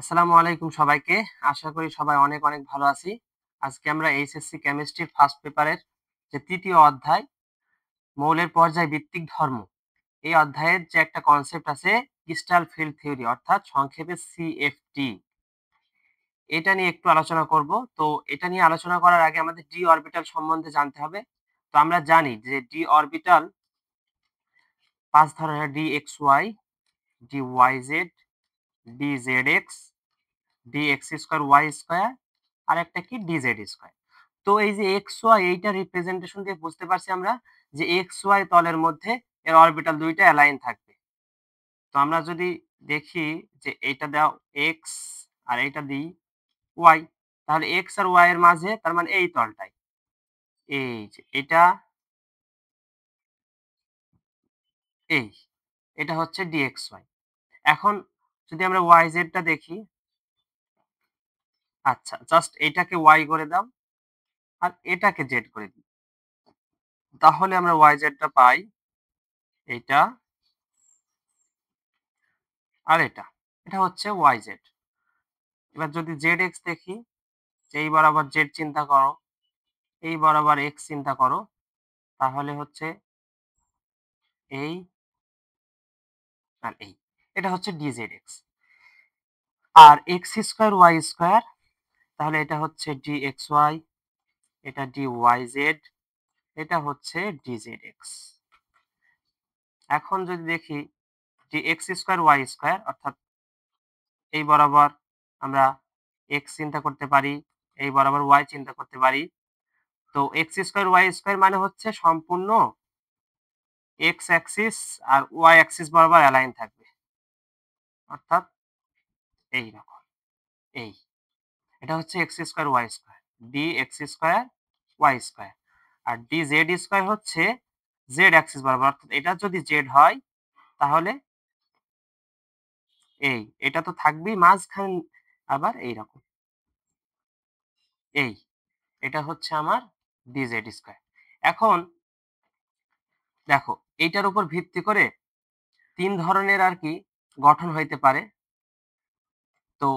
আসসালামু আলাইকুম সবাইকে। আশা করি সবাই অনেক, অনেক ভালো আছি। আজকে আমরা এইচএসসি কেমিস্ট্রির ফার্স্ট পেপারের যে ৩য় অধ্যায়, মৌলের পর্যায়ভিত্তিক ধর্ম। এই অধ্যায়ের যে একটা কনসেপ্ট আছে ক্রিস্টাল ফিল্ড থিওরি অর্থাৎ সংক্ষেপে সিএফটি। এটা নিয়ে একটু আলোচনা করব। তো এটা নিয়ে আলোচনা করার আগে আমাদের ডি অরবিটাল সম্বন্ধে জানতে হবে। তো আমরা জানি যে ডি অরবিটাল ৫ ধরনের DXY, DYZ, DZX, DX² Y² আরেকটা কি DZ²। তো এই যে XY এইটা রিপ্রেজেন্টেশন দিয়ে বুঝতে পারছি আমরা যে XY তলের মধ্যে এর অরবিটাল দুইটা অ্যালাইন থাকবে। তো আমরা যদি দেখি যে এইটা দাও X আর এইটা দিই Y, তাহলে X আর Y এর মাঝে তার মানে এই তলটাই। এই যে এই এটা হচ্ছে DXY। এখন যদি আমরা YZ টা দেখি, আচ্ছা জাস্ট এটাকে Y করে দাও আর এটাকে Z করে দিই। তাহলে আমরা YZ টা পাই এইটা আর এটা। এটা হচ্ছে YZ। এবার যদি ZX দেখি, যে এই বরাবর Z চিন্তা করো, এই বরাবর X চিন্তা করো, তাহলে হচ্ছে এই আর এই। এটা হচ্ছে DZX। আর X² Y², তাহলে এটা হচ্ছে DXY, এটা DYZ, এটা হচ্ছে DZX। এখন যদি দেখি DX² Y² অর্থাৎ এই বরাবর আমরা X চিন্তা করতে পারি, এই বরাবর Y চিন্তা করতে পারি। তো X² Y² মানে হচ্ছে সম্পূর্ণ এক্স অ্যাক্সিস আর ওয়াই অ্যাক্সিস বরাবর অ্যালাইন থাকবে, অর্থাৎ এই রকম। এই এটা হচ্ছে X² Y², DX²Y²। আর DZ² হচ্ছে জেড অ্যাক্সিস বরাবর, অর্থাৎ এটা যদি জেড হয় তাহলে এটা তো থাকবেই মাঝখানে আবার এই রকম। এই এটা হচ্ছে আমার DZ²। এখন দেখো এইটার উপর ভিত্তি করে ৩ ধরনের আর কি গঠন হইতে পারে। তো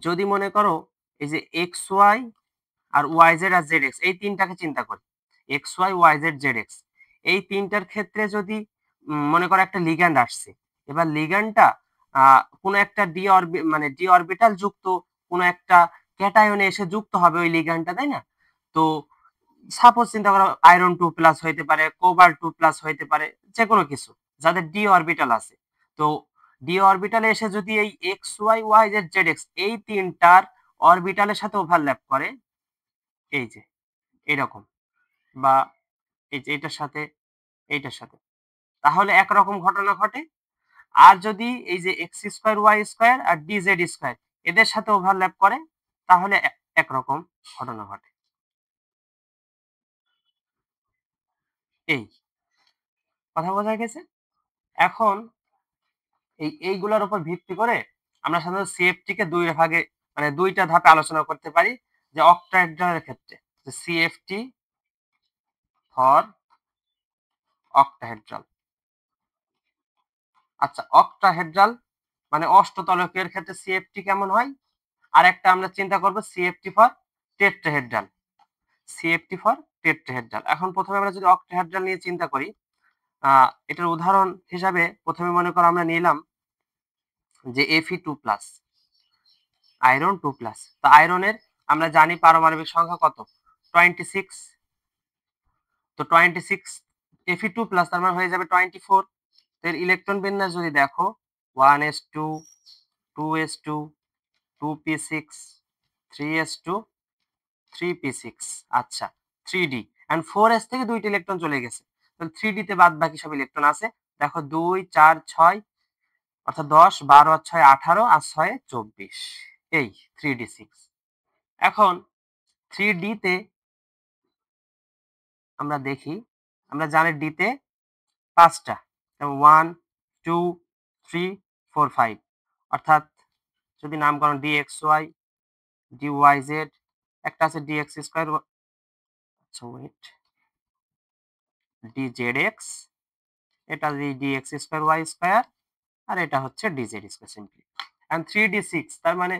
যদি মনে করো এই যে XY আর YZ আর ZX এই ৩টাকে চিন্তা করি। XY YZ ZX এই ৩টার ক্ষেত্রে যদি মনে করো একটা লিগ্যান্ড আসছে। এবার লিগ্যান্ডটা কোনো একটা ডি অরবিটাল যুক্ত কোনো একটা ক্যাটায়নে এসে যুক্ত হবে ওই লিগ্যান্ডটা, তাই না? তো সাপোজ চিন্তা করো আয়রন 2+ হইতে পারে, কোবাল্ট 2+ হইতে পারে, যেকোনো কিছু যাদের ডি অরবিটাল আছে। তো ডি অরবিটালে এসে যদি এই XY YZ ZX এই ৩টার অরবিটালের সাথে ওভারল্যাপ করে, এই যে এরকম, বা এই যে এইটার সাথে, তাহলে একরকম ঘটনা ঘটে। আর যদি এই যে X² Y² আর DZ² এদের সাথে ওভারল্যাপ করে, তাহলে একরকম ঘটনা ঘটে। এই কথা বোঝা গেছে? এখন এইগুলোর উপর ভিত্তি করে আমরা সাধারণত সিএফটি কে দুই ভাগে মানে দুইটা ধাপে আলোচনা করতে পারি। যে অক্টাহেড্রালের ক্ষেত্রে যে সিএফটি ফর অক্টাহেড্রাল। আচ্ছা, অক্টাহেড্রাল মানে অষ্টতলকের ক্ষেত্রে সিএফটি কেমন হয়? আর একটা আমরা চিন্তা করব CFT for tetrahedral. CFT for tetrahedral. এখন প্রথমে আমরা যদি অক্টাহেড্রাল নিয়ে চিন্তা করি, এটার উদাহরণ হিসাবে প্রথমে মনে করো আমরা নিলাম যে Fe2+, আয়রন 2+। তো আয়রনের আমরা জানি পারমাণবিক সংখ্যা কত? 26। তো 26 Fe2+ তার মানে হয়ে যাবে 24। এর ইলেকট্রন বিন্যাস যদি দেখো 1s2 2s2 2p6 3s2 3p6। আচ্ছা, 3d এন্ড 4s থেকে দুইটা ইলেকট্রন চলে গেছে, তাহলে 3d তে বাদ বাকি সব ইলেকট্রন আছে। দেখো 2 4 6 অর্থাৎ 10 12 আর 6 18 আর 6 24। এই 3d6। এখন 3d তে আমরা দেখি, আমরা জানি d তে 5টা, 1 2 3 4 5, অর্থাৎ যদি নামকরণ DXY DYZ, একটা আছে DX², আচ্ছা ওয়েট, DZX, এটা DX² Y² আর এটা হচ্ছে DZ²। সিম্পলি এন্ড 3d6 তার মানে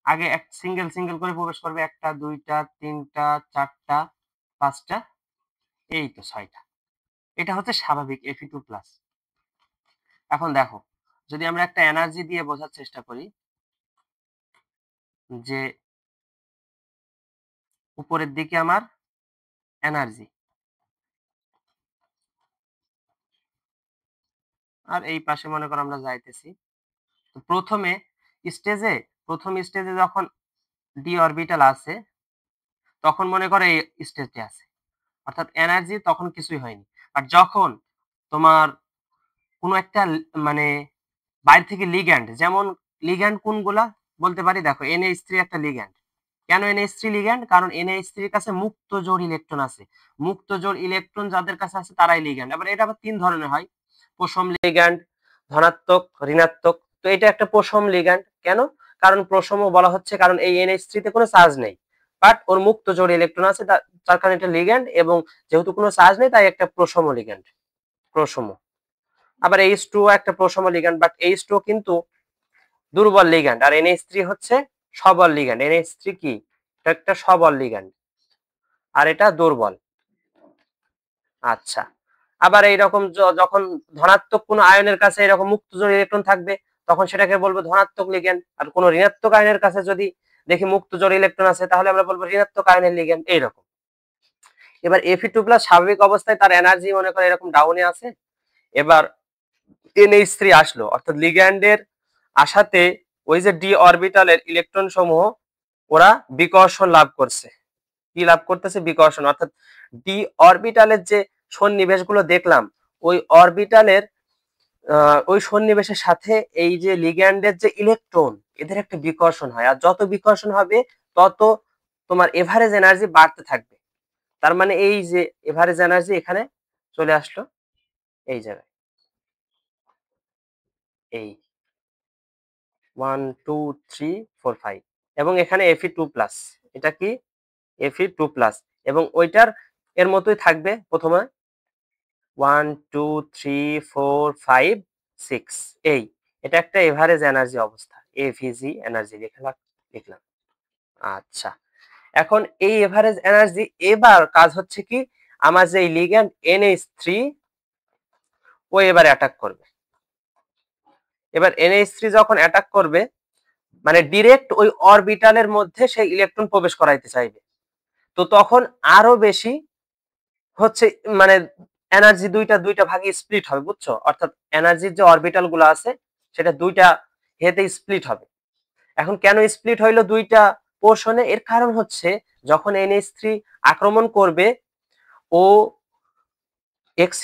আগে এক সিঙ্গেল সিঙ্গেল করে প্রবেশ করবে, একটা দুইটা তিনটা চারটা পাঁচটা, এই তো ছয়টা। এটা হচ্ছে স্বাভাবিক Fe2+। এখন দেখো যদি আমরা একটা এনার্জি দিয়ে বোঝার চেষ্টা করি যে উপরের দিকে আমার এনার্জি আর এই পাশে মনে করো আমরা যাইতেছি, তো প্রথম স্টেজে যখন ডি অরবিটাল আছে তখন মনে করো এই স্টেজে আছে, অর্থাৎ এনার্জি তখন কিছুই হয়নি। আর যখন তোমার কোনো একটা মানে বাইরে থেকে লিগ্যান্ড, যেমন লিগ্যান্ড কোনগুলা বলতে পারি, দেখো NH3 একটা লিগ্যান্ড। কেন NH3 লিগ্যান্ড? কারণ NH3 এর কাছে মুক্ত জোড় ইলেকট্রন আছে। মুক্ত জোড় ইলেকট্রন যাদের কাছে আছে তারাই লিগ্যান্ড। আবার এটা আবার তিন ধরনের হয়, পশম লিগ্যান্ড, ধনাত্মক, ঋণাত্মক। তো এটা একটা পশম লিগ্যান্ড। কেন? কারণ পশমও বলা হচ্ছে কারণ এই NH3 তে কোনো চার্জ নেই, বাট ওর মুক্ত জোড় ইলেকট্রন আছে, তার কারণে এটা লিগ্যান্ড, এবং যেহেতু কোনো চার্জ নেই তাই একটা পশম লিগ্যান্ড, পশম। আবার H2 একটা পশম লিগ্যান্ড, বাট H2 কিন্তু দুর্বল লিগ্যান্ড, আর NH3 হচ্ছে সবল লিগ্যান্ড। NH3 কি? এটা একটা সবল লিগ্যান্ড আর এটা দুর্বল। আচ্ছা, আবার এইরকম যখন ধনাত্মক কোনো আয়নের কাছে এরকম মুক্ত জোড় ইলেকট্রন থাকবে তখন সেটাকে বলবো ধনাত্মক লিগ্যান্ড। আর কোনো ঋণাত্মক আয়নের কাছে যদি দেখি মুক্ত জোড় ইলেকট্রন আছে তাহলে আমরা বলবো ঋণাত্মক আয়নের লিগ্যান্ড। এইরকম। এবার Fe2+ স্বাভাবিক অবস্থায় তার এনার্জি মনে করে এরকম ডাউনে আছে। এবার NH3 আসলো, অর্থাৎ লিগ্যান্ডের আসাতে ওই যে ডি অরবিটালের ইলেকট্রন সমূহ ওরা বিকর্ষণ লাভ করছে। কি লাভ করতেছে? বিকর্ষণ। অর্থাৎ ডি অরবিটালের যে সন্নিবেশগুলো দেখলাম, ওই অরবিটালের ওই সন্নিবেশের সাথে এই যে লিগ্যান্ডের যে ইলেকট্রন, এদের একটা বিকর্ষণ হয়, আর যত বিকর্ষণ হবে তত তোমার এভারেজ এনার্জি বাড়তে থাকবে। তার মানে এই যে এভারেজ এনার্জি এখানে চলে আসলো এই জায়গায়, এই 1 2 3 4 5, এবং এখানে Fe2+। এটা কি? Fe2+, এবং ওইটার এর মতোই থাকবে প্রথমে 1 2 3 4 5 6, এই এটা একটা এভারেজ এনার্জি অবস্থা, AVG এনার্জি লিখলাম। আচ্ছা, এখন এই এভারেজ এনার্জি, এবার কাজ হচ্ছে কি, আমার যে লিগ্যান্ড NH3 ও এবার অ্যাটাক করবে। এবার NH3 যখন অ্যাটাক করবে মানে ডিরেক্ট ওই অরবিটালের মধ্যে সেই ইলেকট্রন প্রবেশ করাইতে চাইবে, তো তখন আরো বেশি হচ্ছে মানে এনার্জি দুইটা ভাগে স্প্লিট হবে, বুঝছো? অর্থাৎ এনার্জির যে অরবিটাল গুলো আছে সেটা দুইটা হেতে স্প্লিট হবে। এখন কেন স্প্লিট হইলো দুইটা পোর্শনে? এর কারণ হচ্ছে যখন NH3 আক্রমণ করবে, ও x²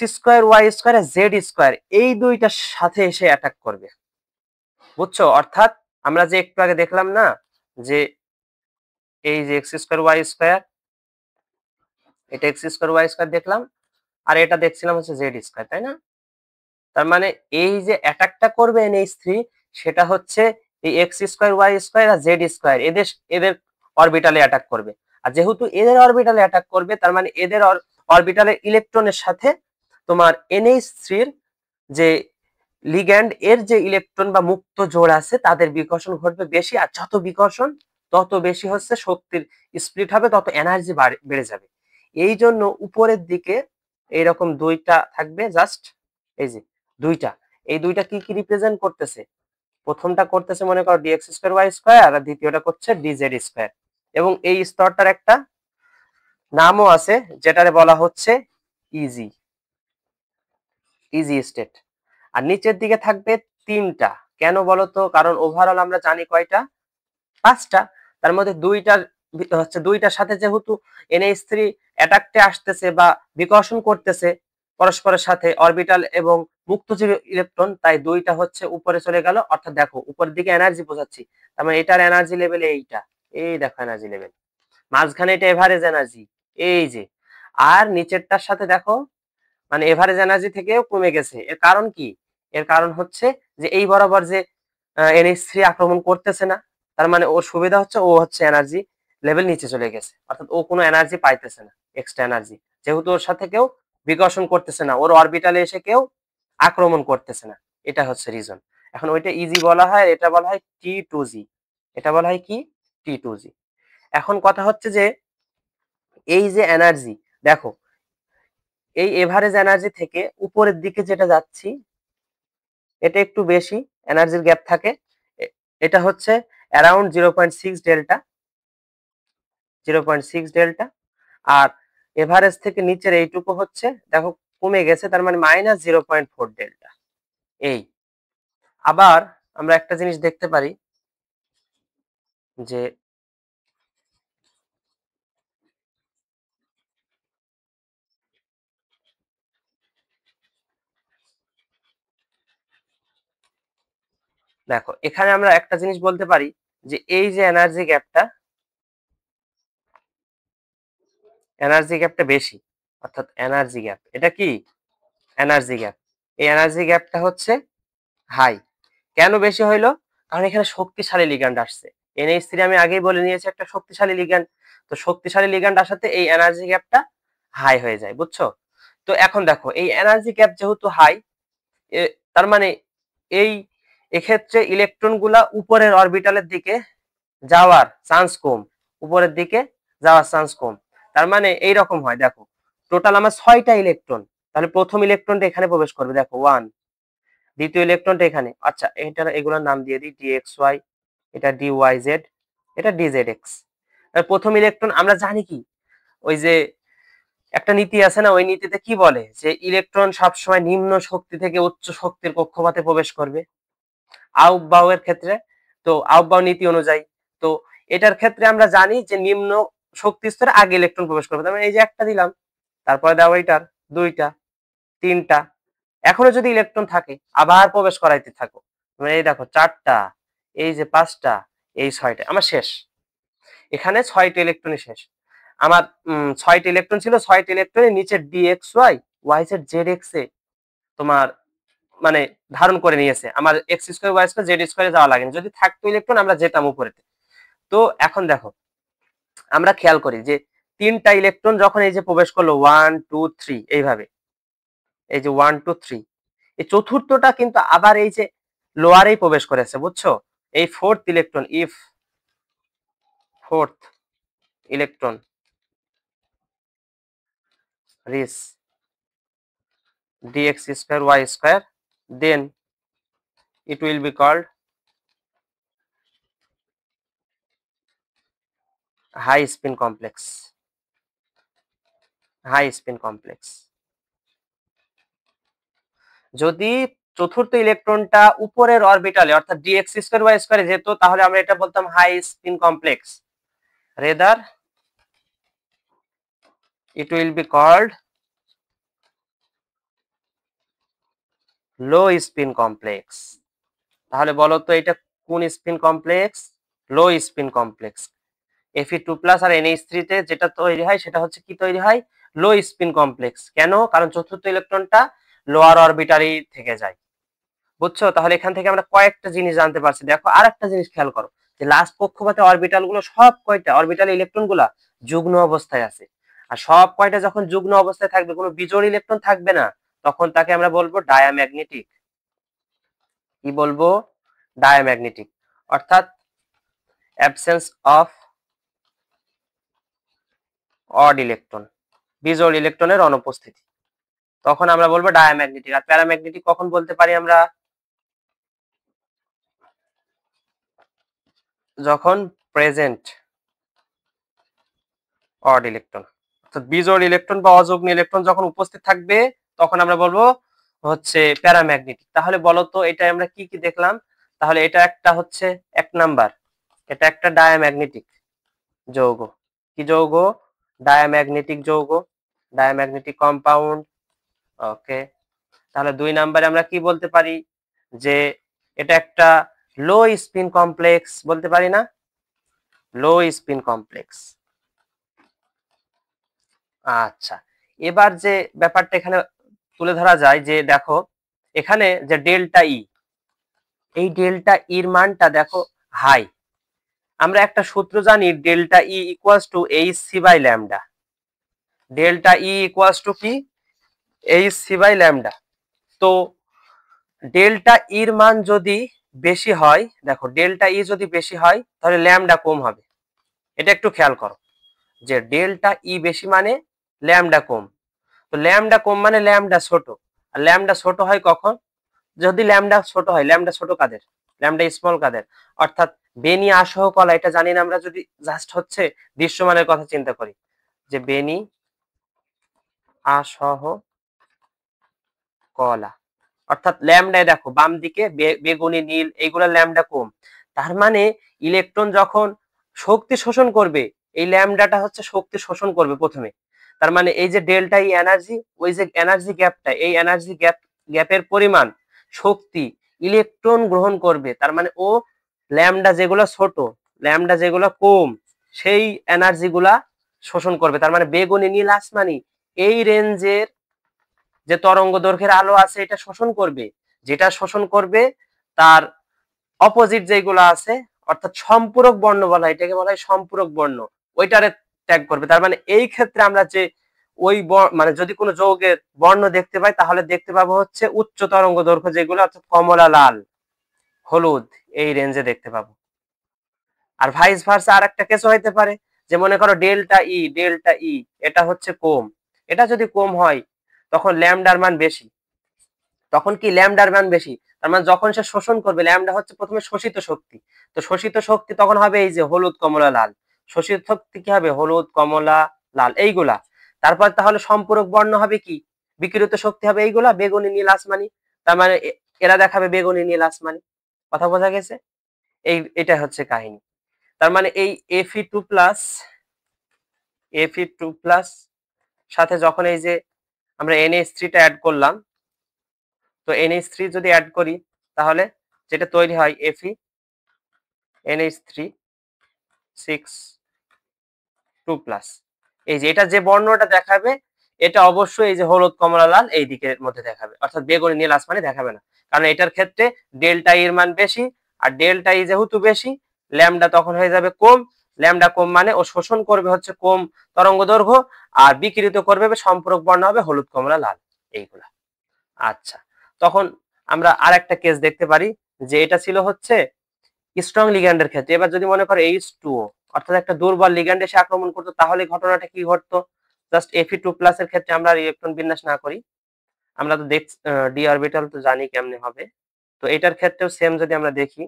y² আর z² এই দুইটার সাথে এসে অ্যাটাক করবে, বুঝছো? অর্থাৎ আমরা যে একটু আগে দেখলাম না যে এই যে x² y², এটা x² y² দেখলাম, আর এটা দেখছিলাম হচ্ছে z², তাই না? তার মানে এই যে অ্যাটাকটা করবে NH3 সেটা হচ্ছে এই x² y² আর z², এদের অরবিটালে অ্যাটাক করবে। আর যেহেতু এদের অরবিটালে অ্যাটাক করবে তার মানে এদের অরবিটালের ইলেকট্রনের সাথে তোমার NH3 এর যে লিগ্যান্ড এর যে ইলেকট্রন বা মুক্ত জোড় আছে তাদের বিকর্ষণ ঘটবে বেশি, আর যত বিকর্ষণ তত বেশি হচ্ছে শক্তির স্প্লিট হবে, তত এনার্জি বেড়ে যাবে। এই জন্য উপরের দিকে এইরকম দুইটা থাকবে, জাস্ট এই যে দুইটা, এই দুইটা কি কি রিপ্রেজেন্ট করতেছে? প্রথমটা করতেছে মনে করো dx² y², আর দ্বিতীয়টা করছে dz²। এবং এই স্তরটার একটা নামও আছে যেটারে বলা হচ্ছে ইজি স্টেট। আর নিচের দিকে থাকবে তিনটা। কেন বলতো? কারণ ওভারঅল আমরা জানি কয়টা? পাঁচটা। তার মধ্যে দুইটার সাথে যেহেতু NH3 অ্যাটাকতে আসতেছে বা বিকর্ষণ করতেছে পরস্পরের সাথে অরবিটাল এবং মুক্ত যে ইলেকট্রন, তাই দুইটা হচ্ছে উপরে চলে গেল। অর্থাৎ দেখো উপরের দিকে এনার্জি বোঝাচ্ছি, তার মানে এটার এনার্জি লেভেল এইটা, এই দেখো এনার্জি লেভেল, মাঝখানে এটা এভারেজ এনার্জি এই যে, আর নিচেরটার সাথে দেখো মানে এভারেজ এনার্জি থেকেও কমে গেছে। এর কারণ কি? এর কারণ হচ্ছে যে এই বরাবর যে NH3 আক্রমণ করতেছে না, তার মানে ওর সুবিধা হচ্ছে ও হচ্ছে এনার্জি লেভেল নিচে চলে গেছে, অর্থাৎ ও কোনো এনার্জি পাইতেছে না, এক্সট্রা এনার্জি, যেহেতু ওর সাথে কেউ বিকর্ষণ করতেছে না, ওর অরবিটালে এসে কেউ আক্রমণ করতেছে না। এটা হচ্ছে রিজন। এখন ওইটা ইজি বলা হয়, এটা বলা হয় T2G, এটা বলা হয় কি T2G। এখন কথা হচ্ছে যে এই যে এনার্জি দেখো, এই এভারেজ এনার্জি থেকে উপরের দিকে যেটা যাচ্ছি এটা একটু বেশি এনার্জির গ্যাপ থাকে, এটা হচ্ছে অ্যারাউন্ড 0.6 ডেল্টা, 0.6 ডেল্টা। আর এভারেজ থেকে নিচের এইটুকু হচ্ছে দেখো কমে গেছে, তার মানে -0.4 ডেল্টা। এই আবার আমরা একটা জিনিস দেখতে পারি যে দেখো এখানে আমরা একটা জিনিস বলতে পারি যে এই যে এনার্জি গ্যাপটা বেশি, অর্থাৎ এনার্জি গ্যাপ, এটা কি এনার্জি গ্যাপ, এই এনার্জি গ্যাপটা হচ্ছে হাই। কেন বেশি হইলো? কারণ এখানে শক্তিশালী লিগ্যান্ড আসছে। NH3 আমি আগেই বলে নিয়েছি একটা শক্তিশালী লিগ্যান্ড, তো শক্তিশালী লিগ্যান্ড আসাতে এই এনার্জি গ্যাপটা হাই হয়ে যায়, বুঝছো? তো এখন দেখো এই এনার্জি গ্যাপ যেহেতু হাই, তার মানে এই এক্ষেত্রে ইলেকট্রন গুলা উপরের অরবিটালের দিকে যাওয়ার চান্স কম, উপরের দিকে যাওয়ার চান্স কম। তার মানে এই রকম হয়, দেখো টোটাল আমার 6টা ইলেকট্রন, তাহলে প্রথম ইলেকট্রনটা এখানে প্রবেশ করবে, দেখো 1, দ্বিতীয় ইলেকট্রনটা এখানে, আচ্ছা এটা এগুলোর নাম দিয়ে দিই DXY, এটা DYZ, এটা DZX। প্রথম ইলেকট্রন আমরা জানি কি, ওই যে একটা নীতি আছে না, ওই নীতিতে কি বলে যে ইলেকট্রন সবসময় নিম্ন শক্তি থেকে উচ্চ শক্তির কক্ষপথে প্রবেশ করবে আউটবাউয়ের ক্ষেত্রে। তো আউটবাউ নীতি অনুযায়ী, তো এটার ক্ষেত্রে আমরা জানি যে নিম্ন শক্তি স্তরে আগে ইলেকট্রন প্রবেশ করবে। তার মানে এই যে একটা দিলাম, তারপরে দাও এইটার 2টা, 3টা, এখনো যদি ইলেকট্রন থাকে আবার প্রবেশ করাইতে থাকো, মানে এই দেখো 4টা, এই যে 5টা, এই 6টা, আমার শেষ। এখানে 6টা ইলেকট্রনই শেষ আমার। 6টা ইলেকট্রন ছিল, 6টা ইলেকট্রনের নিচে DXY YZ ZX এ তোমার মানে ধারণ করে নিয়েছে, আমার X² Y² Z² যাওয়া লাগেনি, যদি থাকতো ইলেকট্রন আমরা যেতাম উপরেতে। তো এখন দেখো আমরা খেয়াল করি যে 3টা ইলেকট্রন যখন এই যে প্রবেশ করলো 1 2 3 এইভাবে, এই যে 1 2 3, এই চতুর্থটা কিন্তু আবার এই যে লোয়ারেই প্রবেশ করেছে, বুঝছো? এই fourth electron, if fourth electron reach DX² Y², then it will be called high spin complex, high spin complex। যদি চতুর্থ ইলেকট্রনটা উপরের অরবিটালে অর্থাৎ DX² Y² যেত, তাহলে আমরা এটা বলতাম high spin complex, rather it will be called low spin complex. তাহলে বলো তো এটা কোন spin complex? Low spin complex. Fe2+ আর NH3 তে যেটা তৈরি হয় সেটা হচ্ছে কি তৈরি হয়? লো স্পিন কমপ্লেক্স। কেন? কারণ চতুর্থ ইলেকট্রনটা লোয়ার অরবিটালেই থেকে যায়, বুঝছো? তাহলে এখান থেকে আমরা কয়েকটা জিনিস জানতে পারছি। দেখো আরেকটা জিনিস খেয়াল করো যে লাস্ট কক্ষপথে অরবিটাল গুলো সব কয়টা অরবিটাল ইলেকট্রন গুলা যুগ্ম অবস্থায় আছে, আর সব কয়টা যখন যুগ্ম অবস্থায় থাকবে, কোনো বিজোড় ইলেকট্রন থাকবে না, তখন তাকে আমরা বলবো ডায়াম্যাগনেটিক। কি বলবো? ডায়াম্যাগনেটিক, অর্থাৎ অ্যাবসেন্স অফ অড ইলেকট্রন, বিজোড় ইলেকট্রনের অনুপস্থিতি, তখন আমরা বলবো ডায়াম্যাগনেটিক। আর প্যারাম্যাগনেটিক কখন বলতে পারি আমরা? যখন প্রেজেন্ট অড ইলেকট্রন, অর্থাৎ বিজোড় ইলেকট্রন বা অযুগ্ম ইলেকট্রন যখন উপস্থিত থাকবে, তখন আমরা বলবো হচ্ছে প্যারাম্যাগনেটিক। তাহলে বলো তো এটা আমরা কি কি দেখলাম? তাহলে এটা একটা হচ্ছে 1 নাম্বার, এটা একটা ডায়াম্যাগনেটিক যৌগ। কি যৌগ? ডায়াম্যাগনেটিক যৌগ, ডায়াম্যাগনেটিক কম্পাউন্ড। ওকে, তাহলে 2 নাম্বারে আমরা কি বলতে পারি? যে এটা একটা লো স্পিন কমপ্লেক্স, বলতে পারি না? লো স্পিন কমপ্লেক্স। আচ্ছা, এবার যে ব্যাপারটা এখানে তুলে ধরা যায় যে দেখো এখানে যে ডেল্টা ই, এই ডেল্টা ইর মানটা দেখো হাই। আমরা একটা সূত্র জানি, delta E equals to H by lambda. Delta E equals to কি? H by lambda. তো ডেল্টা ইর মান যদি বেশি হয়, দেখো ডেল্টা ই যদি বেশি হয় তাহলে ল্যামডা কম হবে। এটা একটু খেয়াল করো যে ডেল্টা ই বেশি মানে ল্যামডা কম। তো ল্যামডা কম মানে ল্যামডা ছোট। আর ল্যামডা ছোট হয় কখন? যদি ল্যামডা ছোট হয়, ল্যামডা ছোট কাদের? ল্যামডা স্মল কাদের? অর্থাৎ বেনি আসহ কলা, এটা জানি না আমরা, যদি জাস্ট হচ্ছে দৃশ্যমানের কথা চিন্তা করি যে বেনি আসহ কলা, অর্থাৎ ল্যামডায় দেখো বাম দিকে বেগুনি নীল এইগুলা ল্যামডা কম। তার মানে ইলেকট্রন যখন শক্তি শোষণ করবে, এই ল্যামডাটা হচ্ছে শক্তি শোষণ করবে প্রথমে। তার মানে এই যে ডেল্টা ই এনার্জি, ওই যে এনার্জি গ্যাপটা, এই এনার্জি গ্যাপের পরিমাণ শক্তি ইলেকট্রন গ্রহণ করবে। তার মানে ও ল্যামডা যেগুলো ছোট, ল্যামডা যেগুলো কম, সেই এনার্জি গুলা শোষণ করবে। তার মানে বেগুনি নীল আসমানি এই রেঞ্জের যে তরঙ্গ দৈর্ঘ্যের আলো আছে এটা শোষণ করবে। যেটা শোষণ করবে তার অপোজিট যেগুলো আছে, অর্থাৎ সম্পূরক বর্ণ বলা হয়, এটাকে বলা হয় সম্পূরক বর্ণ, ওইটারে ত্যাগ করবে। তার মানে এই ক্ষেত্রে আমরা যে ওই মানে যদি কোনো যৌগের বর্ণ দেখতে পাই তাহলে দেখতে পাবো হচ্ছে উচ্চ তরঙ্গ দৈর্ঘ্য যেগুলো, অর্থাৎ কমলা, লাল, হলুদ, এই রেঞ্জে দেখতে পাবো। আর ভাইস ভার্সা আর একটা কেসও হইতে পারে যে মনে করো ডেল্টা ই এটা হচ্ছে কম। এটা যদি কম হয় তখন ল্যামডার মান বেশি। তখন কি ল্যামডার মান বেশি, তার মানে যখন সে শোষণ করবে, ল্যামডা হচ্ছে প্রথমে শোষিত শক্তি, তো শোষিত শক্তি তখন হবে এই যে হলুদ, কমলা, লাল। শোষিত শক্তি কি হবে? হলুদ, কমলা, লাল এইগুলা। তারপর তাহলে সম্পূরক বর্ণ হবে কি? বিকিরিত শক্তি হবে এইগুলা, বেগুনি, নীল, আসমানি। তার মানে এরা দেখাবে বেগুনি, নীল, আসমানি। কথা বোঝা গেছে? এটা হচ্ছে কাহিনী। তার মানে এই Fe2+ সাথে যখন এই যে আমরা NH3 টা অ্যাড করলাম, তো NH3 যদি অ্যাড করি তাহলে যেটা তৈরি হয় Fe NH3 6 2+। এই যে এটা যে বর্ণটা দেখাবে এটা অবশ্যই এই যে হলুদ, কমলা, লাল এই দিকের মধ্যে দেখাবে, অর্থাৎ বেগুনি, নীল, আসমানি দেখাবে না। কারণ এটার ক্ষেত্রে ডেল্টা এর মান বেশি, আর ডেল্টা ই যেহেতু বেশি, ল্যামডা তখন হয়ে যাবে কম। ল্যামডা কম মানে ও শোষণ করবে হচ্ছে কম তরঙ্গ দৈর্ঘ্য, আর বিকিরিত করবে সম্পূরক বর্ণ হবে হলুদ, কমলা, লাল এইগুলা। আচ্ছা, তখন আমরা আর একটা কেস দেখতে পারি যে এটা ছিল হচ্ছে স্ট্রং লিগ্যান্ডের ক্ষেত্রে। এবার যদি মনে করো H2O, অর্থাৎ একটা দুর্বল লিগ্যান্ড এসে আক্রমণ করতো, তাহলে ঘটনাটা কি ঘটতো? জাস্ট Fe2+ এর ক্ষেত্রে আমরা ইলেকট্রন বিন্যাস না করি, আমরা তো দেখ ডি অরবিটাল তো জানি কেমনে হবে। তো এটার ক্ষেত্রেও সেম যদি আমরা দেখি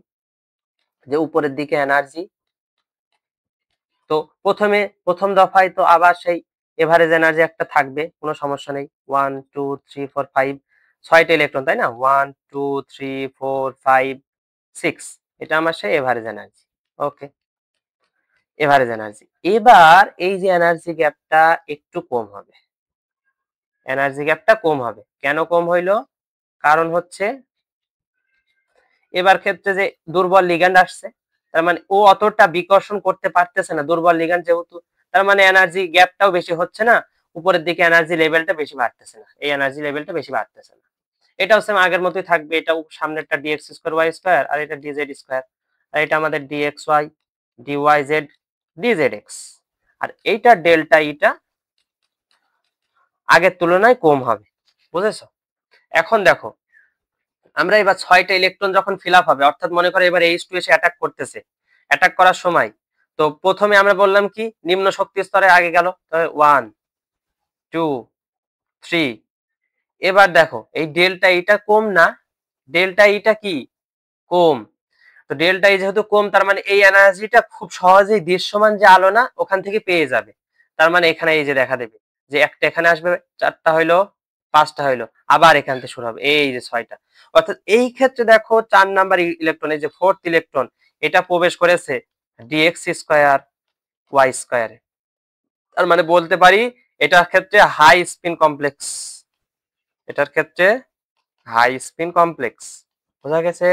যে উপরের দিকে এনার্জি, তো প্রথম দফায় তো আবার সেই এভারেজ এনার্জি একটা থাকবে, কোনো সমস্যা নেই। 1 2 3 4 5 6টা ইলেকট্রন, তাই না? 1 2 3 4 5 6, এটা আমার সেই এভারেজ এনার্জি। ওকে, এভারেজ এনার্জি। এবার এই যে এনার্জি গ্যাপটা একটু কম হবে, এনার্জি গ্যাপটা কম হবে। কেন কম হইলো? কারণ হচ্ছে এবার ক্ষেত্রে যে দুর্বল লিগ্যান্ড আসছে, তার মানে ও অতটা বিকর্ষণ করতে পারতেছে না, দুর্বল লিগ্যান্ড যেহেতু। তার মানে এনার্জি গ্যাপটাও বেশি হচ্ছে না, উপরের দিকে এনার্জি লেভেলটা বেশি বাড়তেছে না, এই এনার্জি লেভেলটা বেশি বাড়তেছে না। এটা হচ্ছে আগের মতোই থাকবে, এটাও সামনেরটা dx2y2 আর এটা dz2, আর এটা আমাদের dxy dyz dzx, আর এইটা ডেল্টা ইটা আগের তুলনায় কম হবে। বুঝেছো? এখন দেখো আমরা এবার 6টা ইলেকট্রন যখন ফিল আপ হবে, অর্থাৎ মনে করো এবার H2 এসে অ্যাটাক করতেছে, অ্যাটাক করার সময় তো প্রথমে আমরা বললাম কি নিম্ন শক্তি স্তরে আগে গেল 1 2 3। এবার দেখো এই ডেল্টা ইটা কম না, ডেল্টা ইটা কি কম। তো ডেল্টা ই যেহেতু কম, তার মানে এই এনার্জিটা খুব সহজেই দৃশ্যমান যে আলো না ওখান থেকে পেয়ে যাবে। তার মানে এখানে এই যে দেখা দেবে যে একটা এখানে আসবে, 4টা হইলো, 5টা হইলো, আবার এখান থেকে শুরু হবে এই যে 6টা। অর্থাৎ এই ক্ষেত্রে দেখো 4 নাম্বার ইলেকট্রন, এই যে 4th ইলেকট্রন, এটা প্রবেশ করেছে dx2y2 তার মানে বলতে পারি এটার ক্ষেত্রে হাই স্পিন কমপ্লেক্স, এটার ক্ষেত্রে হাই স্পিন কমপ্লেক্স। বোঝা গেছে?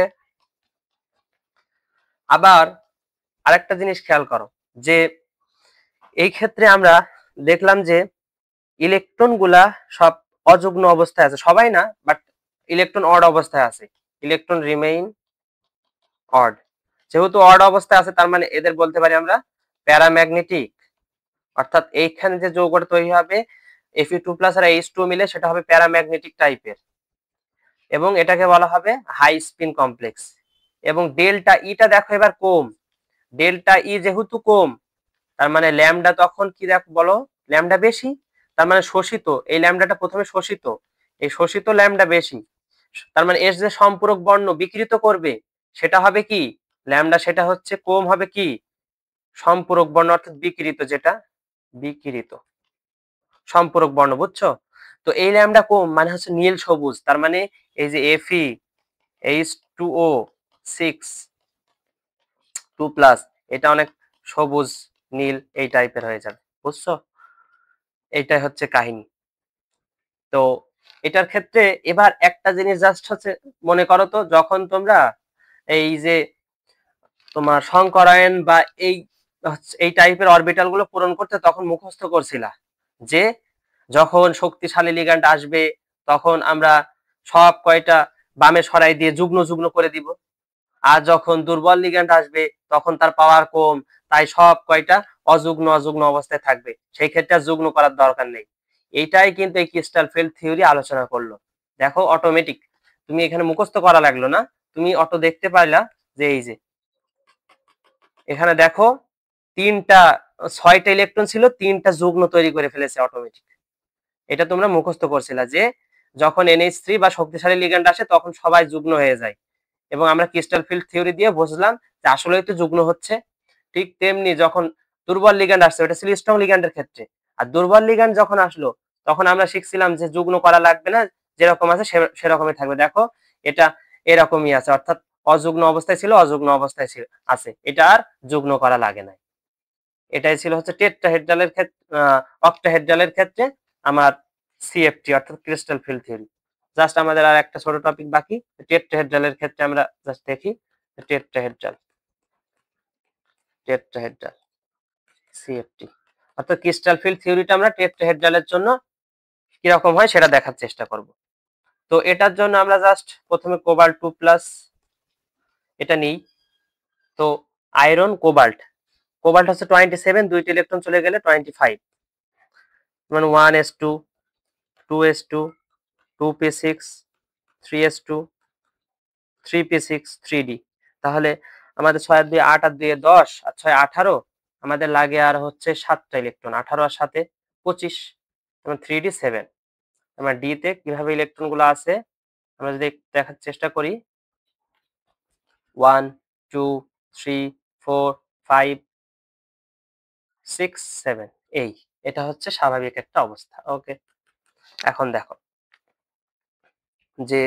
আবার আরেকটা জিনিস খেয়াল করো যে এই ক্ষেত্রে আমরা দেখলাম যে ইলেকট্রন গুলা সব অযুগ্ম অবস্থায় আছে, সবাই না, বাট ইলেকট্রন অড অবস্থায় আছে, ইলেকট্রন রিমেইন অড। যেহেতু অড অবস্থায় আছে তার মানে এদের বলতে পারি আমরা প্যারাম্যাগনেটিক, অর্থাৎ এইখানে যে যৌগটা তৈরি হবে Fe2+ আর H2 মিলে সেটা হবে প্যারাম্যাগনেটিক টাইপের। এবং এটাকে বলা হবে হাই স্পিন কমপ্লেক্স। এবং ডেল্টা ইটা দেখো এবার কম, ডেল্টা ই যেহেতু কম তার মানে ল্যামডা তখন কি দেখো বলো, ল্যামডা বেশি, তার মানে শোষিত, এই ল্যামডাটা প্রথমে শোষিত, এই শোষিত ল্যামডা বেশি, তার মানে এর যে সম্পূরক বর্ণ বিকৃত করবে সেটা হবে কি ল্যামডা, সেটা হচ্ছে কম হবে কি সম্পূরক বর্ণ অর্থাৎ বিকৃত, যেটা বিকৃত সম্পূরক বর্ণ, বুঝছো? তো এই ল্যামডা কম মানে হচ্ছে নীল সবুজ, তার মানে এই যে Fe H2O6 2+, এটা অনেক সবুজ নীল এই টাইপের হয়ে যাবে, বুঝছো? এইটাই হচ্ছে কাহিনী। তো এটার ক্ষেত্রে এবার একটা জিনিস জাস্ট হচ্ছে মনে করো তো, যখন তোমরা এই যে তোমার সংকরায়ন বা এই টাইপের অরবিটাল গুলো পূরণ করতে তখন মুখস্থ করছিলা যে যখন শক্তিশালী লিগ্যান্ড আসবে তখন আমরা সব কয়টা বামে সরাই দিয়ে যুগ্ন যুগ্ন করে দিব, আর যখন দুর্বল লিগ্যান্ড আসবে তখন তার পাওয়ার কম, তাই সব কয়টা অযুগ্ন অযুগ্ন অবস্থায় থাকবে, সেই ক্ষেত্রে আর যুগ্ন করার দরকার নেই। এইটাই কিন্তু এই ক্রিস্টাল ফিল্ড থিওরি আলোচনা করলো। দেখো অটোমেটিক, তুমি এখানে মুখস্থ করা লাগলো না, তুমি অটো দেখতে পাইলা যে এই যে এখানে দেখো তিনটা 6টা ইলেকট্রন ছিল, 3টা যুগ্ন তৈরি করে ফেলেছে অটোমেটিক। এটা তোমরা মুখস্থ করছিলা যে যখন NH3 বা শক্তিশালী লিগ্যান্ড আসে তখন সবাই যুগ্ন হয়ে যায়, এবং আমরা ক্রিস্টাল ফিল্ড থিওরি দিয়ে বুঝলাম যে আসলেই তো যুগ্ন হচ্ছে। ঠিক তেমনি যখন দুর্বল লিগ্যান্ড আসছে, ওটা ছিল স্ট্রং লিগ্যান্ডের ক্ষেত্রে, আর দুর্বল লিগ্যান্ড যখন আসলো তখন আমরা শিখছিলাম যে যুগ্ন করা লাগবে না, যেরকম আছে সেরকমই থাকবে। দেখো এটা এরকমই আছে, অর্থাৎ অযুগ্ন অবস্থায় ছিল অযুগ্ন অবস্থায় আছে, এটা আর যুগ্ন করা লাগে না। এটাই ছিল হচ্ছে টেট্রাহেড্রালের ক্ষেত্রে, অক্টাহেড্রালের ক্ষেত্রে আমার CFT অর্থাৎ ক্রিস্টাল ফিল্ড থিওরি। জাস্ট আমাদের আর একটা ছোট টপিক বাকি, টেট্রাহেড্রালের ক্ষেত্রে আমরা জাস্ট দেখি টেট্রাহেড্রাল, টেট্রাহেড্রাল CFT অর্থাৎ ক্রিস্টাল ফিল্ড থিওরিটা আমরা টেট্রাহেড্রালের জন্য কিরকম হয় সেটা দেখার চেষ্টা করব। তো এটার জন্য আমরা জাস্ট প্রথমে কোবাল্ট 2+, এটা নিই। তো আয়রন কোবাল্ট, কোবাল্ট হচ্ছে 27, দুইটি ইলেকট্রন চলে গেলে 25, মানে 1s2 2s2 2p6 3s2 3p6 3d। তাহলে আমাদের 6 আর 2 8 আর 2 10 আর 6 18, আমাদের লাগে আর হচ্ছে 7টা ইলেকট্রন, 18 আর 7 25, এবং 3d 7। আমরা d তে কিভাবে ইলেকট্রন গুলো আছে আমরা যদি দেখার চেষ্টা করি, 1 2 3 4 5 6 7, এটা হচ্ছে স্বাভাবিক একটা অবস্থা। ওকে, এখন দেখো যে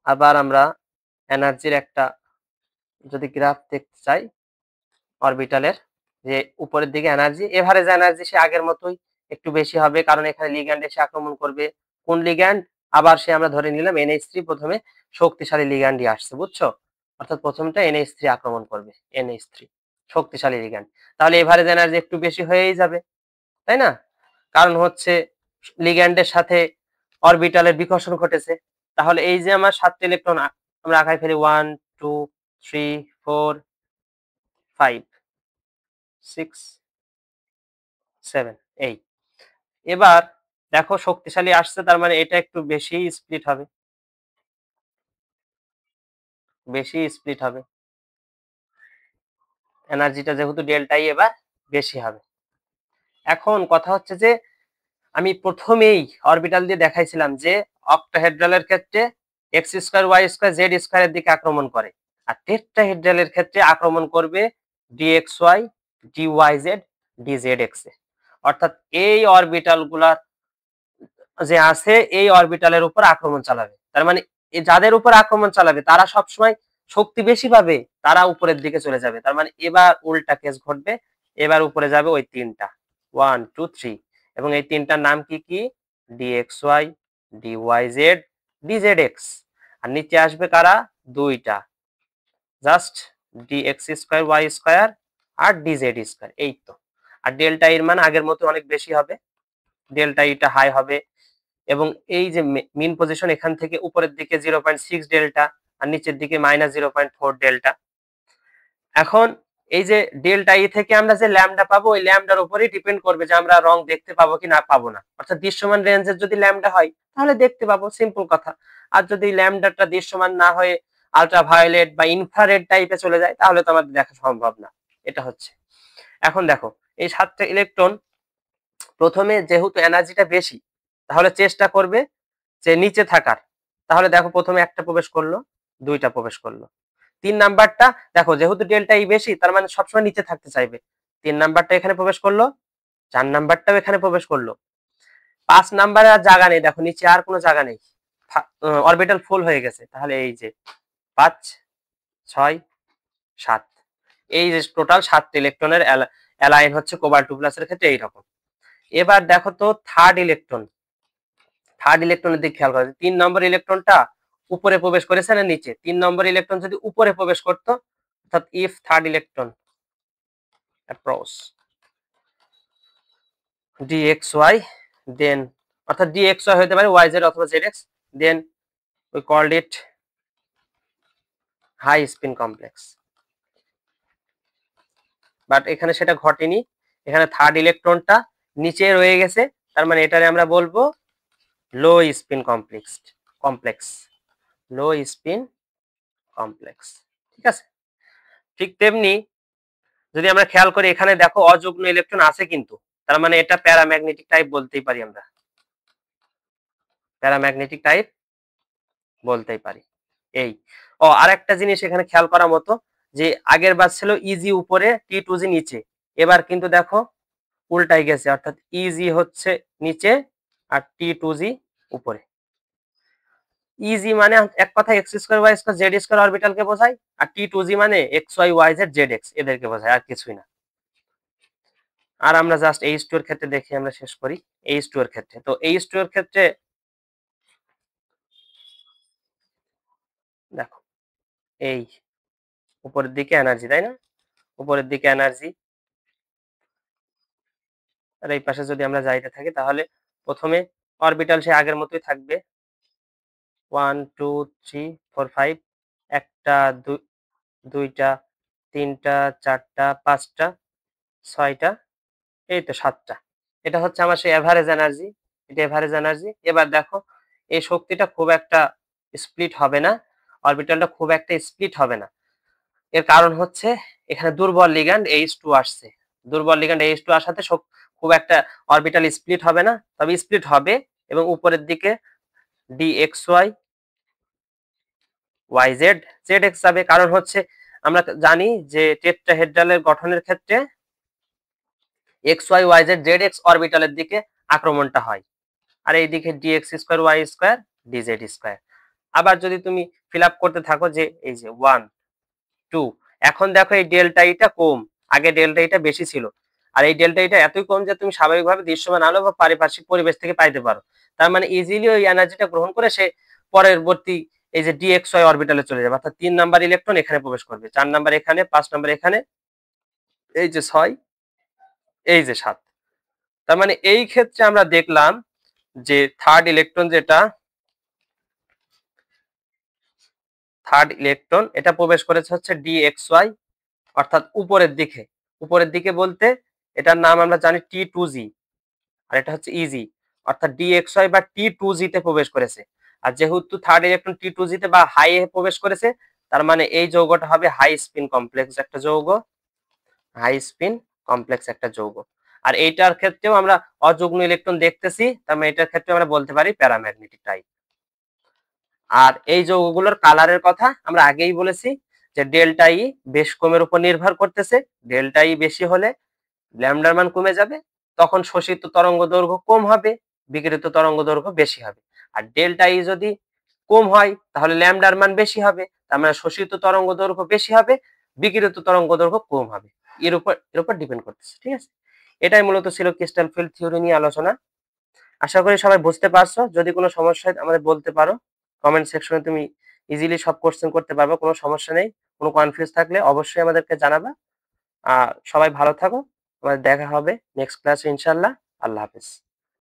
আবার আমরা এনার্জির একটা যদি গ্রাফ দেখতে চাই অরবিটালের, যে উপরের দিকে এনার্জি, এভারেজ এনার্জি সে আগের মতোই একটু বেশি হবে, কারণ এখানে লিগ্যান্ড এসে আক্রমণ করবে। কোন লিগ্যান্ড? আবার সে আমরা ধরে নিলাম NH3, প্রথমে শক্তিশালী লিগ্যান্ডই আসছে, বুঝছো? অর্থাৎ প্রথমটা NH3 আক্রমণ করবে, NH3 শক্তিশালী লিগ্যান্ড, তাহলে এভারেজ এনার্জি একটু বেশি হয়েই যাবে, তাই না? কারণ হচ্ছে লিগ্যান্ডের সাথে অরবিটালের বিকর্ষণ ঘটেছে। তাহলে এই যে আমার 7টা ইলেকট্রন আমরা আঁকায় ফেলি, 1 2 3 4 5 6 7 এবার দেখো শক্তিশালী আসছে, তার মানে এটা একটু বেশি স্প্লিট হবে, বেশি স্প্লিট হবে, এনার্জিটা যেহেতু ডেল্টাই এবার বেশি হবে। এখন কথা হচ্ছে যে আমি প্রথমেই অরবিটাল দিয়ে দেখাইছিলাম যে অক্টাহেড্রালের ক্ষেত্রে x² y² z² এর দিকে আক্রমণ করে, আর টেট্রাহেড্রালের ক্ষেত্রে আক্রমণ করবে dxy dyz dzx এ। অর্থাৎ এই অরবিটাল গুলার যে আছে এই অরবিটালের উপর আক্রমণ চালাবে, তার মানে যাদের উপর আক্রমণ চালাবে তারা সবসময় শক্তি বেশি পাবে, তারা উপরের দিকে চলে যাবে। তার মানে এবার উল্টা কেস ঘটবে, এবার উপরে যাবে ওই তিনটা 1 2 3, এবং এই তিনটার নাম কি কি? dxy dyz dzx। আর নিচে আসবে কারা? দুইটা, জাস্ট dx² y² আর dz², এই তো। আর ডেল্টা এর মান আগের মতো অনেক বেশি হবে, ডেল্টা ইটা হাই হবে, এবং এই যে মিন পজিশন এখান থেকে উপরের দিকে 0.6 ডেল্টা আর নিচের দিকে -0.4 ডেল্টা। এখন এই যে ডেল্টা ই থেকে আমরা যে ল্যামডা পাবো ওই ল্যামডার উপরেই ডিপেন্ড করবে যে আমরা রং দেখতে পাবো কি না পাবো না। অর্থাৎ দৃশ্যমান রেঞ্জের যদি ল্যামডা হয় তাহলে দেখতে পাবো, সিম্পল কথা। আর যদি ল্যামডাটা দৃশ্যমান না হয়ে আলট্রাভায়োলেট বা ইনফ্রারেড টাইপে চলে যায় তাহলে তো আমাদের দেখা সম্ভব না। এটা হচ্ছে। এখন দেখো এই 7টা ইলেকট্রন প্রথমে যেহেতু এনার্জিটা বেশি তাহলে চেষ্টা করবে যে নিচে থাকার। তাহলে দেখো প্রথমে একটা প্রবেশ করলো, দুইটা প্রবেশ করলো। 3 নাম্বারটা দেখো যেহেতু ডেল্টা ই বেশি তার মানে সবসময় নিচে থাকতে চাইবে। 3 নাম্বারটা এখানে প্রবেশ করলো, 4 নাম্বারটাও এখানে প্রবেশ করলো। 5 নাম্বারে আর জায়গা নেই, দেখো নিচে আর কোনো জায়গা নেই, অরবিটাল ফুল হয়ে গেছে। তাহলে এই যে 5, 6, 7, এই যে টোটাল 7টা ইলেকট্রনের অ্যালাইন হচ্ছে কোবাল্ট 2 প্লাসের ক্ষেত্রে এইরকম। এবার দেখো তো থার্ড ইলেকট্রনের দিকে খেয়াল করো। 3 নম্বর ইলেকট্রনটা উপরে প্রবেশ করেছে না নিচে? 3 নম্বর ইলেকট্রন যদি উপরে প্রবেশ করতো, অর্থাৎ if third electron approach dxy, then অর্থাৎ dxy হতে পারে yz অথবা zx, then we called it high spin complex. But এখানে সেটা ঘটেনি, এখানে থার্ড ইলেকট্রনটা নিচে রয়ে গেছে, তার মানে এটারে আমরা বলবো লো spin complex, low spin complex. ঠিক আছে। ঠিক তেমনি যদি আমরা খেয়াল করি এখানে দেখো অযুগ্ম ইলেকট্রন আছে কিন্তু, তার মানে এটা প্যারাম্যাগনেটিক টাইপ বলতেই পারি আমরা, প্যারাম্যাগনেটিক টাইপ বলতেই পারি। এই আরেকটা জিনিস এখানে খেয়াল করার মতো, যে আগের বার ছিল ইজি উপরে T2G নিচে, এবার কিন্তু দেখো উল্টাই গেছে, অর্থাৎ ইজি হচ্ছে নিচে আর T2G উপরে। ইজি মানে এক কথা x square y square z square অরবিটালকে বোঝায়, আর T2G মানে x y y z z x এদেরকে বোঝায়, আর কিছুই না। আর আমরা জাস্ট H2 এর ক্ষেত্রে দেখি, আমরা শেষ করি H2 এর ক্ষেত্রে। তো H2 এর ক্ষেত্রে দেখো এই উপরের দিকে এনার্জি, তাই না? উপরের দিকে এনার্জি, আর এই পাশে যদি আমরা যাইতে থাকি তাহলে প্রথমে অরবিটাল সে আগের মতোই থাকবে, 1 2 3 4 5, একটা, দুইটা, তিনটা, চারটা, পাঁচটা, ছয়টা, এই তো 7টা। এটা হচ্ছে আমার সেই এভারেজ এনার্জি, এটা এভারেজ এনার্জি। এবার দেখো এই শক্তিটা খুব একটা স্প্লিট হবে না, অরবিটালটা খুব একটা স্প্লিট হবে না। এর কারণ হচ্ছে এখানে দুর্বল লিগ্যান্ড H2 আসছে, দুর্বল লিগ্যান্ড H2 আসাতে খুব একটা অরবিটাল স্প্লিট হবে না, তবে স্প্লিট হবে এবং উপরের দিকে dxy yz zx যাবে। কারণ হচ্ছে আমরা জানি যে টেট্রাহেড্রালের গঠনের ক্ষেত্রে xy yz zx অরবিটালের দিকে আক্রমণটা হয়, আর এইদিকে dx square y square dz square. আবার যদি তুমি ফিল আপ করতে থাকো যে এই যে 1 2, এখন দেখো এই ডেল্টা ইটা কম, আগে ডেল্টা ইটা বেশি ছিল, আর এই ডেল্টা ইটা এতই কম যে তুমি স্বাভাবিকভাবে দৃশ্যমান আলো বা পারিপার্শ্বিক পরিবেশ থেকে পাইতে পারো। তার মানে ইজিলি ওই এনার্জিটা গ্রহণ করে সে পরবর্তী এই যে dxy অরবিটালে চলে যাবে, অর্থাৎ 3 নাম্বার ইলেকট্রন এখানে প্রবেশ করবে, 4 নাম্বার এখানে, 5 নাম্বার এখানে, এই যে 6, এই যে 7। তার মানে এই ক্ষেত্রে আমরা দেখলাম যে থার্ড ইলেকট্রন এটা প্রবেশ করেছে হচ্ছে dxy, অর্থাৎ উপরের দিকে বলতে এটার নাম আমরা জানি T2G, আর এটা হচ্ছে ইজি, অর্থাৎ dxy বা T2G তে প্রবেশ করেছে। আর যেহেতু থার্ড ইলেকট্রন T2G তে বা হাই এ প্রবেশ করেছে, তার মানে এই যৌগটা হবে হাই স্পিন কমপ্লেক্স একটা যৌগ, হাই স্পিন কমপ্লেক্স একটা যৌগ। আর এইটার ক্ষেত্রেও আমরা অযুগ্ম ইলেকট্রন দেখতেছি, তার মানে এটার ক্ষেত্রে আমরা বলতে পারি প্যারাম্যাগনেটিক টাইপ। আর এই যৌগগুলোর কালারের কথা আমরা আগেই বলেছি যে ডেল্টা ই বেশ কমের উপর নির্ভর করতেছে, ডেল্টা ই বেশি হলে ল্যামডার মান কমে যাবে, তখন শোষিত তরঙ্গ দৈর্ঘ্য কম হবে, বিকিরিত তরঙ্গ দৈর্ঘ্য বেশি হবে। আর ডেল্টা ই যদি কম হয় তাহলে ল্যামডার মান বেশি হবে, তার মানে শোষিত তরঙ্গ দৈর্ঘ্য বেশি হবে, বিকিরিত তরঙ্গ দৈর্ঘ্য কম হবে। এর উপর ডিপেন্ড করতেছে। ঠিক আছে, এটাই মূলত ছিল ক্রিস্টাল ফিল্ড থিওরি নিয়ে আলোচনা। আশা করি সবাই বুঝতে পারছো। যদি কোনো সমস্যা হয় আমাদের বলতে পারো, কমেন্ট সেকশনে তুমি ইজিলি সব কোশ্চেন করতে পারবে, কোনো সমস্যা নেই। কোনো কনফিউজ থাকলে অবশ্যই আমাদেরকে জানাবা। সবাই ভালো থাকো, আমাদের দেখা হবে নেক্সট ক্লাসে ইনশাআল্লাহ। আল্লাহ হাফেজ।